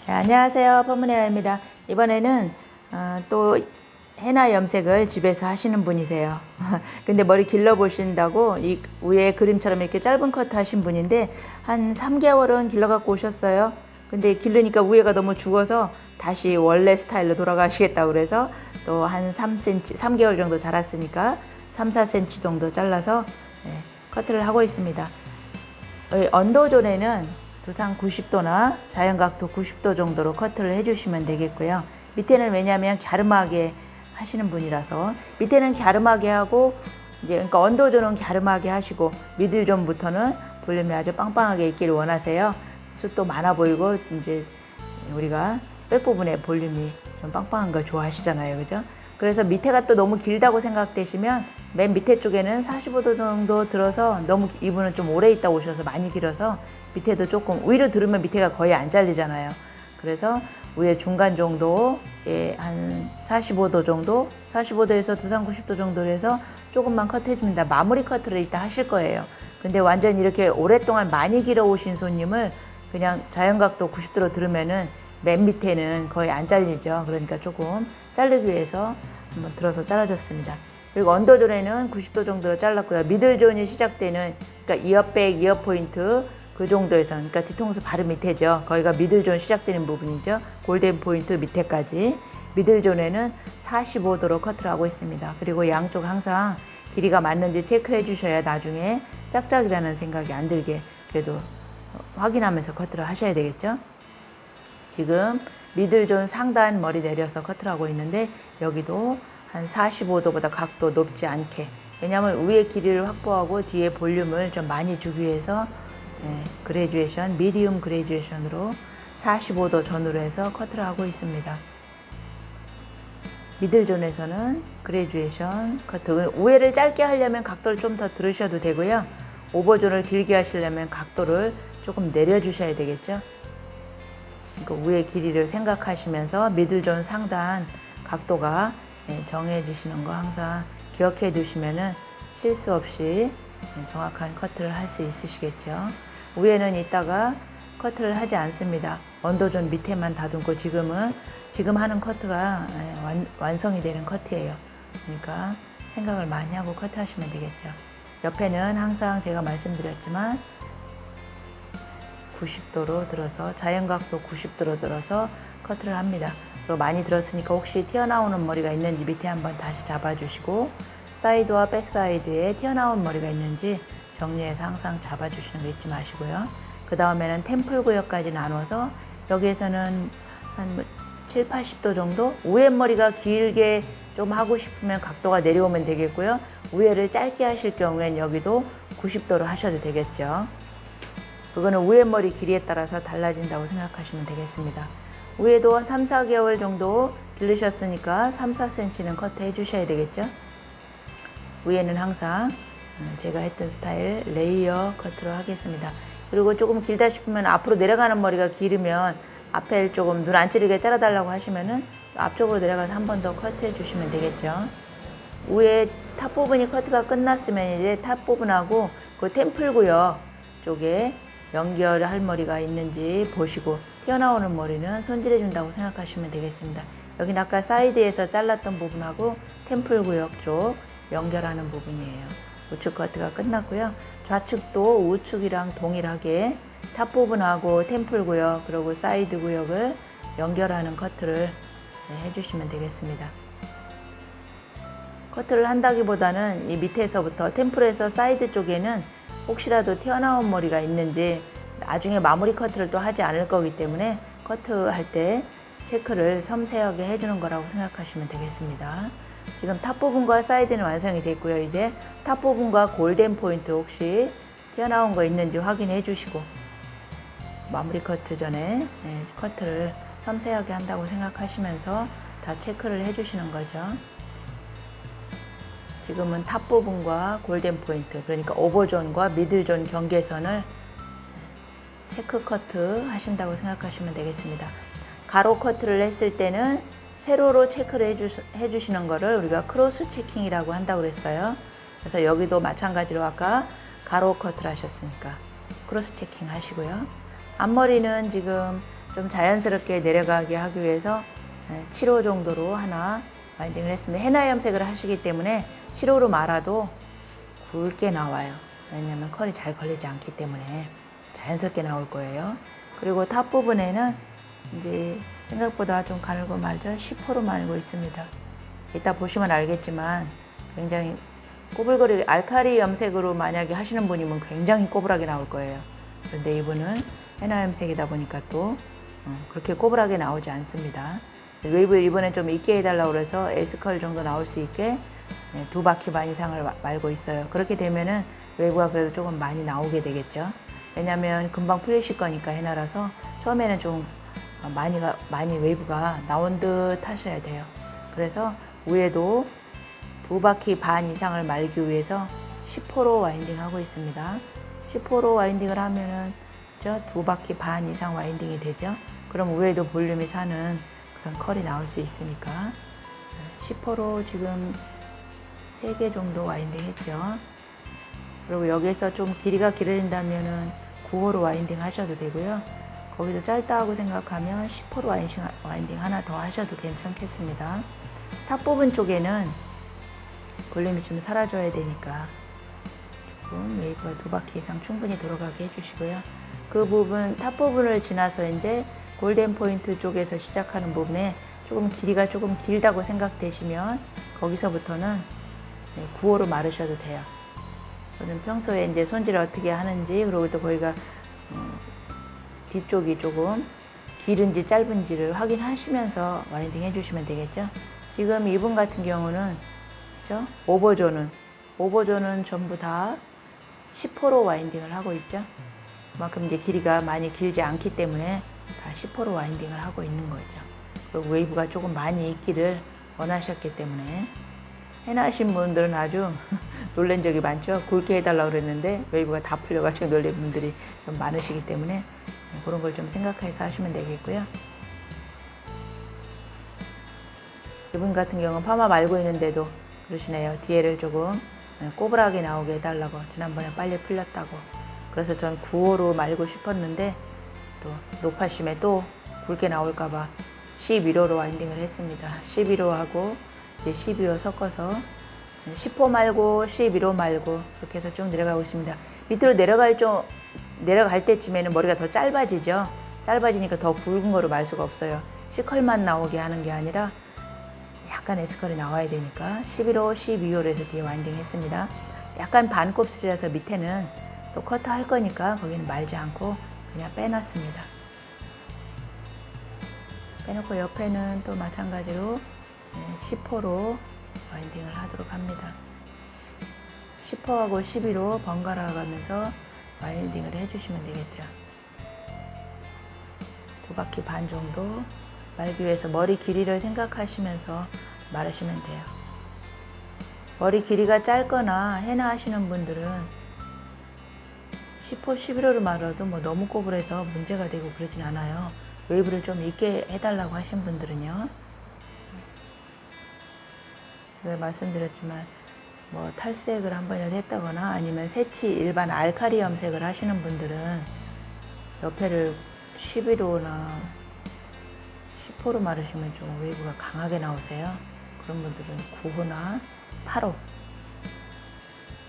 네, 안녕하세요. 퍼문에아입니다. 이번에는 또 헤나 염색을 집에서 하시는 분이세요. 근데 머리 길러보신다고 이 위에 그림처럼 이렇게 짧은 커트 하신 분인데 한 3개월은 길러갖고 오셨어요. 근데 기르니까 위에가 너무 죽어서 다시 원래 스타일로 돌아가시겠다고 그래서 또 한 3cm, 3개월 정도 자랐으니까 3, 4cm 정도 잘라서 커트를 하고 있습니다. 언더존에는 두상 90도나 자연각도 90도 정도로 커트를 해주시면 되겠고요. 밑에는 왜냐하면 갸름하게 하시는 분이라서 밑에는 갸름하게 하고 이제 그러니까 언더존은 갸름하게 하시고 미들존부터는 볼륨이 아주 빵빵하게 있기를 원하세요. 숱도 많아 보이고 이제 우리가 백 부분에 볼륨이 좀 빵빵한 걸 좋아하시잖아요, 그죠? 그래서 밑에가 또 너무 길다고 생각되시면 맨 밑에 쪽에는 45도 정도 들어서 너무 이분은 좀 오래 있다 오셔서 많이 길어서 밑에도 조금 위로 들으면 밑에가 거의 안 잘리잖아요. 그래서 위에 중간 정도에 한 45도 정도, 45도에서 두상 90도 정도로 해서 조금만 커트 해줍니다. 마무리 커트를 이따 하실 거예요. 근데 완전 이렇게 오랫동안 많이 길어 오신 손님을 그냥 자연각도 90도로 들으면은 맨 밑에는 거의 안 잘리죠. 그러니까 조금 자르기 위해서 한번 들어서 잘라줬습니다. 그리고 언더존에는 90도 정도로 잘랐고요. 미들존이 시작되는 그러니까 이어백, 이어포인트 그 정도에서 그러니까 뒤통수 바로 밑에죠. 거기가 미들존 시작되는 부분이죠. 골든 포인트 밑에까지 미들존에는 45도로 커트를 하고 있습니다. 그리고 양쪽 항상 길이가 맞는지 체크해 주셔야 나중에 짝짝이라는 생각이 안 들게 그래도 확인하면서 커트를 하셔야 되겠죠. 지금 미들존 상단 머리 내려서 커트를 하고 있는데 여기도 한 45도보다 각도 높지 않게 왜냐하면 위에 길이를 확보하고 뒤에 볼륨을 좀 많이 주기 위해서 그레듀에이션, 미디움 그레듀에이션으로 45도 전후로 해서 커트를 하고 있습니다. 미들존에서는 그레듀에이션 커트 위에를 짧게 하려면 각도를 좀 더 들으셔도 되고요. 오버존을 길게 하시려면 각도를 조금 내려주셔야 되겠죠. 그러니까 위에 길이를 생각하시면서 미들존 상단 각도가 정해지시는 거 항상 기억해 두시면은 실수 없이 정확한 커트를 할 수 있으시겠죠. 위에는 이따가 커트를 하지 않습니다. 언더존 밑에만 다듬고 지금 하는 커트가 완성이 되는 커트예요. 그러니까 생각을 많이 하고 커트하시면 되겠죠. 옆에는 항상 제가 말씀드렸지만 90도로 들어서 자연각도 90도로 들어서 커트를 합니다. 그리고 많이 들었으니까 혹시 튀어나오는 머리가 있는지 밑에 한번 다시 잡아주시고 사이드와 백사이드에 튀어나온 머리가 있는지 정리해서 항상 잡아주시는 거 잊지 마시고요. 그 다음에는 템플 구역까지 나눠서 여기에서는 한 7, 80도 정도 위에 머리가 길게 좀 하고 싶으면 각도가 내려오면 되겠고요. 위에를 짧게 하실 경우엔 여기도 90도로 하셔도 되겠죠. 그거는 위에 머리 길이에 따라서 달라진다고 생각하시면 되겠습니다. 위에도 3, 4개월 정도 기르셨으니까 3, 4cm는 커트 해주셔야 되겠죠. 위에는 항상 제가 했던 스타일 레이어 커트로 하겠습니다. 그리고 조금 길다 싶으면 앞으로 내려가는 머리가 길으면 앞에 조금 눈 안 찌르게 자르달라고 하시면은 앞쪽으로 내려가서 한 번 더 커트 해주시면 되겠죠. 위에 탑 부분이 커트가 끝났으면 이제 탑 부분하고 그 템플 구역 쪽에 연결할 머리가 있는지 보시고 튀어나오는 머리는 손질해 준다고 생각하시면 되겠습니다. 여기는 아까 사이드에서 잘랐던 부분하고 템플 구역 쪽 연결하는 부분이에요. 우측 커트가 끝났고요. 좌측도 우측이랑 동일하게 탑 부분하고 템플 구역 그리고 사이드 구역을 연결하는 커트를 해주시면 되겠습니다. 커트를 한다기보다는 이 밑에서부터 템플에서 사이드 쪽에는 혹시라도 튀어나온 머리가 있는지 나중에 마무리 커트를 또 하지 않을 거기 때문에 커트할 때 체크를 섬세하게 해주는 거라고 생각하시면 되겠습니다. 지금 탑 부분과 사이드는 완성이 됐고요. 이제 탑 부분과 골든 포인트 혹시 튀어나온 거 있는지 확인해 주시고 마무리 커트 전에 커트를 섬세하게 한다고 생각하시면서 다 체크를 해 주시는 거죠. 지금은 탑 부분과 골든 포인트 그러니까 오버존과 미들존 경계선을 체크 커트 하신다고 생각하시면 되겠습니다. 가로 커트를 했을 때는 세로로 체크를 해주시는 거를 우리가 크로스 체킹이라고 한다고 그랬어요. 그래서 여기도 마찬가지로 아까 가로 커트를 하셨으니까 크로스 체킹 하시고요. 앞머리는 지금 좀 자연스럽게 내려가게 하기 위해서 7호 정도로 하나 와인딩을 했습니다. 헤나 염색을 하시기 때문에 7호로 말아도 굵게 나와요. 왜냐면 컬이 잘 걸리지 않기 때문에 자연스럽게 나올 거예요. 그리고 탑 부분에는 이제 생각보다 좀 가늘고 말죠. 10호로 말고 있습니다. 이따 보시면 알겠지만 굉장히 꼬불거리게 알칼리 염색으로 만약에 하시는 분이면 굉장히 꼬불하게 나올 거예요. 그런데 이분은 헤나 염색이다 보니까 또 그렇게 꼬불하게 나오지 않습니다. 웨이브 이번에 좀 있게 해달라고 그래서 S컬 정도 나올 수 있게 2바퀴 반 이상을 말고 있어요. 그렇게 되면은 웨이브가 그래도 조금 많이 나오게 되겠죠. 왜냐면 금방 풀리실 거니까 헤나라서 처음에는 좀 많이 웨이브가 나온 듯 하셔야 돼요. 그래서 위에도 2바퀴 반 이상을 말기 위해서 10호로 와인딩 하고 있습니다. 10호로 와인딩을 하면은 2바퀴 반 이상 와인딩이 되죠. 그럼 위에도 볼륨이 사는 그런 컬이 나올 수 있으니까 10호로 지금 3개 정도 와인딩 했죠. 그리고 여기서 좀 길이가 길어진다면은 9호로 와인딩 하셔도 되고요. 거기도 짧다고 생각하면 10호로 와인딩 하나 더 하셔도 괜찮겠습니다. 탑 부분 쪽에는 볼륨이 좀 사라져야 되니까 조금 웨이브가 2바퀴 이상 충분히 들어가게 해주시고요. 그 부분, 탑 부분을 지나서 이제 골든 포인트 쪽에서 시작하는 부분에 조금 길이가 조금 길다고 생각되시면 거기서부터는 9호로 마르셔도 돼요. 저는 평소에 이제 손질을 어떻게 하는지, 그리고 또 거기가 뒤쪽이 조금 길은지 짧은지를 확인하시면서 와인딩 해주시면 되겠죠. 지금 이분 같은 경우는 그죠? 오버존은 전부 다 10호로 와인딩을 하고 있죠. 그만큼 이제 길이가 많이 길지 않기 때문에 다 10호로 와인딩을 하고 있는 거죠. 그리고 웨이브가 조금 많이 있기를 원하셨기 때문에. 헤나 하신 분들은 아주 놀란 적이 많죠. 굵게 해달라고 그랬는데 웨이브가 다 풀려가지고 놀란 분들이 좀 많으시기 때문에 그런 걸 좀 생각해서 하시면 되겠고요. 이분 같은 경우는 파마 말고 있는데도 그러시네요. 뒤에를 조금 꼬불하게 나오게 해달라고. 지난번에 빨리 풀렸다고. 그래서 전 9호로 말고 싶었는데 또 높아심에 또 굵게 나올까봐 11호로 와인딩을 했습니다. 11호하고 이제 12호 섞어서 10호 말고 11호 말고 그렇게 해서 쭉 내려가고 있습니다. 밑으로 내려갈 때쯤에는 머리가 더 짧아지죠. 짧아지니까 더 굵은 거로 말 수가 없어요. C컬만 나오게 하는 게 아니라 약간 S컬이 나와야 되니까 11호, 12호로 해서 뒤에 와인딩 했습니다. 약간 반곱슬이라서 밑에는 또 커트 할 거니까 거기는 말지 않고 그냥 빼놨습니다. 빼놓고 옆에는 또 마찬가지로 10호로 와인딩을 하도록 합니다. 10호하고 11호 번갈아 가면서 와인딩을 해주시면 되겠죠. 2바퀴 반 정도 말기 위해서 머리 길이를 생각하시면서 마르시면 돼요. 머리 길이가 짧거나 헤나 하시는 분들은 10호, 11호를 말아도 뭐 너무 꼬불해서 문제가 되고 그러진 않아요. 웨이브를 좀 있게 해달라고 하신 분들은요. 제가 말씀드렸지만 뭐 탈색을 한 번이라도 했다거나 아니면 새치 일반 알칼리 염색을 하시는 분들은 옆에를 11호나 10호로 마르시면 좀 웨이브가 강하게 나오세요. 그런 분들은 9호나 8호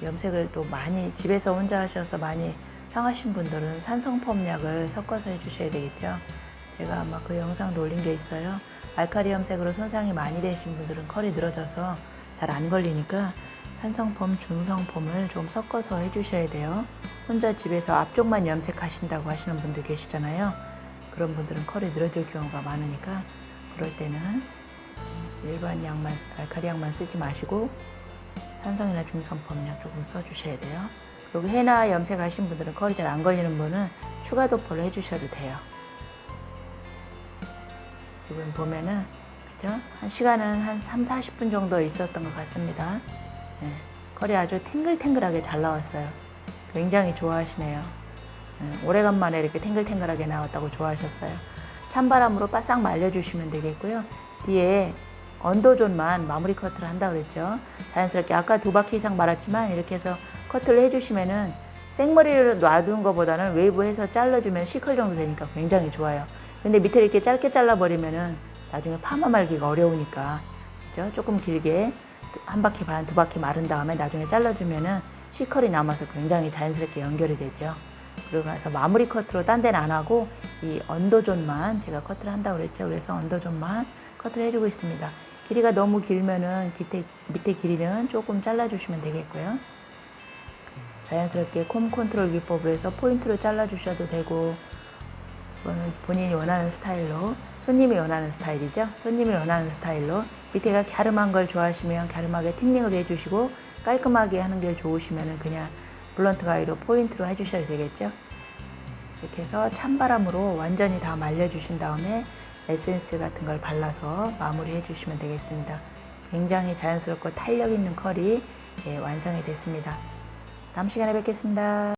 염색을 또 많이 집에서 혼자 하셔서 많이 상하신 분들은 산성펌약을 섞어서 해주셔야 되겠죠. 제가 아마 그 영상도 올린 게 있어요. 알칼리 염색으로 손상이 많이 되신 분들은 컬이 늘어져서 잘 안 걸리니까 산성펌, 중성펌을 좀 섞어서 해주셔야 돼요. 혼자 집에서 앞쪽만 염색하신다고 하시는 분들 계시잖아요. 그런 분들은 컬이 늘어질 경우가 많으니까 그럴 때는 일반 약만, 알칼리 약만 쓰지 마시고 산성이나 중성펌약 조금 써주셔야 돼요. 그리고 헤나 염색하신 분들은 컬이 잘 안 걸리는 분은 추가 도포를 해주셔도 돼요. 이분 보면은 그죠? 한 시간은 한 3-40분 정도 있었던 것 같습니다. 네, 컬이 아주 탱글탱글하게 잘 나왔어요. 굉장히 좋아하시네요. 네, 오래간만에 이렇게 탱글탱글하게 나왔다고 좋아하셨어요. 찬바람으로 바싹 말려주시면 되겠고요. 뒤에 언더존만 마무리 커트를 한다고 그랬죠. 자연스럽게 아까 2바퀴 이상 말았지만 이렇게 해서 커트를 해주시면은 생머리를 놔두는 것보다는 웨이브해서 잘라주면 C컬 정도 되니까 굉장히 좋아요. 근데 밑에 이렇게 짧게 잘라버리면은 나중에 파마 말기가 어려우니까, 그죠? 조금 길게 한 바퀴 반, 두 바퀴 마른 다음에 나중에 잘라주면은 C컬이 남아서 굉장히 자연스럽게 연결이 되죠. 그러고 나서 마무리 커트로 딴 데는 안 하고 이 언더존만 제가 커트를 한다고 그랬죠. 그래서 언더존만 커트를 해주고 있습니다. 길이가 너무 길면은 밑에 길이는 조금 잘라주시면 되겠고요. 자연스럽게 콤 컨트롤 기법으로 해서 포인트로 잘라주셔도 되고, 이거는 본인이 원하는 스타일로, 손님이 원하는 스타일이죠. 손님이 원하는 스타일로 밑에가 갸름한 걸 좋아하시면 갸름하게 틴닝을 해주시고, 깔끔하게 하는 게 좋으시면 그냥 블런트 가위로 포인트로 해주셔도 되겠죠. 이렇게 해서 찬바람으로 완전히 다 말려주신 다음에 에센스 같은 걸 발라서 마무리 해주시면 되겠습니다. 굉장히 자연스럽고 탄력 있는 컬이 완성이 됐습니다. 다음 시간에 뵙겠습니다.